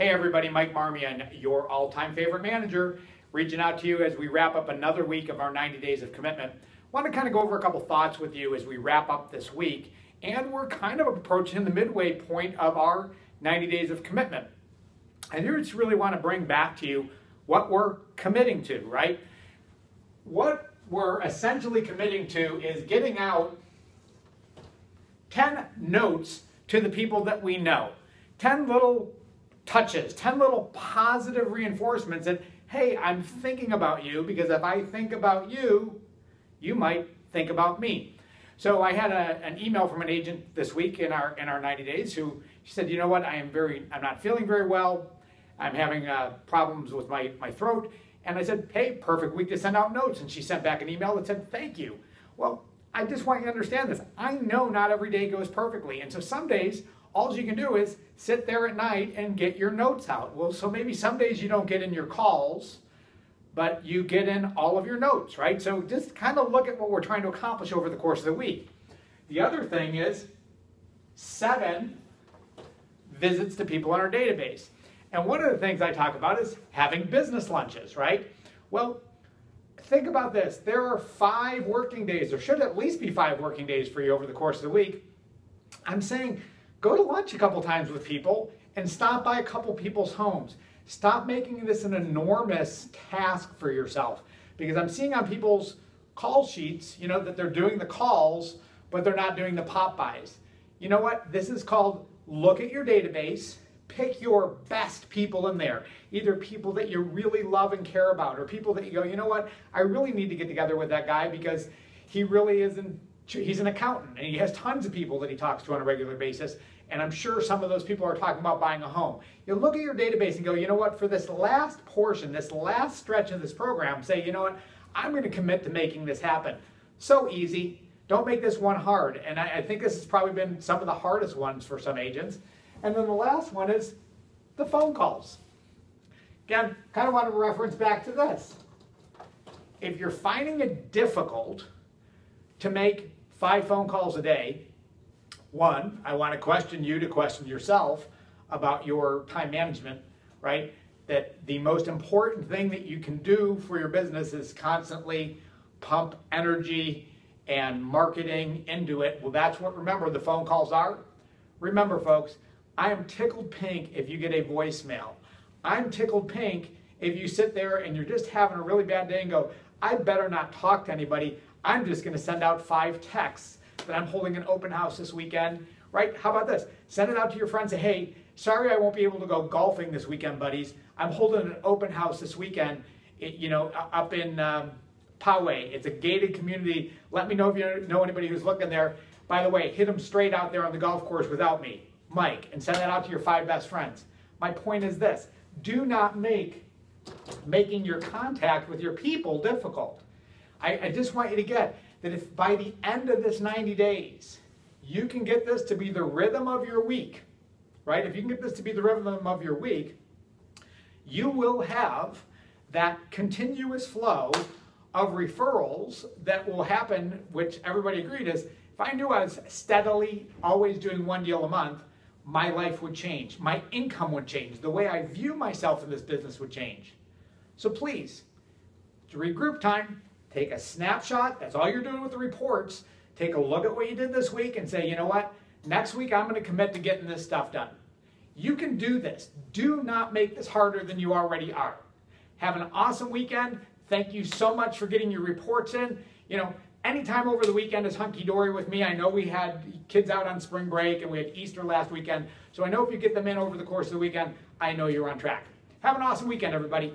Hey everybody, Mike Marmion, your all-time favorite manager, reaching out to you as we wrap up another week of our 90 days of commitment. Want to kind of go over a couple thoughts with you as we wrap up this week, and we're kind of approaching the midway point of our 90 days of commitment. And here I just really want to bring back to you what we're committing to, right? What we're essentially committing to is getting out 10 notes to the people that we know. 10 little touches, 10 little positive reinforcements that, hey, I'm thinking about you, because if I think about you, you might think about me. So I had an email from an agent this week in our 90 days who she said, you know what, I'm not feeling very well. I'm having problems with my throat. And I said, hey, perfect week to send out notes. And she sent back an email that said, thank you. Well, I just want you to understand this. I know not every day goes perfectly. And so some days, all you can do is sit there at night and get your notes out. Well, so maybe some days you don't get in your calls, but you get in all of your notes, right? So just kind of look at what we're trying to accomplish over the course of the week. The other thing is 7 visits to people in our database. And one of the things I talk about is having business lunches, right? Well, think about this. There are 5 working days, or should at least be 5 working days for you over the course of the week. I'm saying go to lunch a couple times with people and stop by a couple people's homes. Stop making this an enormous task for yourself, because I'm seeing on people's call sheets, you know, that they're doing the calls, but they're not doing the pop-bys. You know what? This is called look at your database, pick your best people in there, either people that you really love and care about, or people that you go, you know what, I really need to get together with that guy because he really isn't, he's an accountant and he has tons of people that he talks to on a regular basis. And I'm sure some of those people are talking about buying a home. You look at your database and go, you know what, for this last portion, this last stretch of this program, say, you know what, I'm going to commit to making this happen. So easy. Don't make this one hard. And I think this has probably been some of the hardest ones for some agents. And then the last one is the phone calls. Again, kind of want to reference back to this. If you're finding it difficult to make 5 phone calls a day, one, I want to question you to question yourself about your time management, right? That the most important thing that you can do for your business is constantly pump energy and marketing into it. Well, that's what, remember, the phone calls are. Remember, folks, I am tickled pink if you get a voicemail. I'm tickled pink if you sit there and you're just having a really bad day and go, I better not talk to anybody. I'm just going to send out 5 texts that I'm holding an open house this weekend, right? How about this? Send it out to your friends. Say, hey, sorry I won't be able to go golfing this weekend, buddies. I'm holding an open house this weekend, up in Poway. It's a gated community. Let me know if you know anybody who's looking there. By the way, hit them straight out there on the golf course without me, Mike, and send that out to your 5 best friends. My point is this. Do not make making your contact with your people difficult. I just want you to get that if by the end of this 90 days, you can get this to be the rhythm of your week, right? If you can get this to be the rhythm of your week, you will have that continuous flow of referrals that will happen, which everybody agreed is, if I knew I was steadily always doing 1 deal a month, my life would change. My income would change. The way I view myself in this business would change. So please, it's regroup time. Take a snapshot. That's all you're doing with the reports. Take a look at what you did this week and say, you know what? Next week, I'm going to commit to getting this stuff done. You can do this. Do not make this harder than you already are. Have an awesome weekend. Thank you so much for getting your reports in. You know, anytime over the weekend is hunky-dory with me. I know we had kids out on spring break and we had Easter last weekend. So I know if you get them in over the course of the weekend, I know you're on track. Have an awesome weekend, everybody.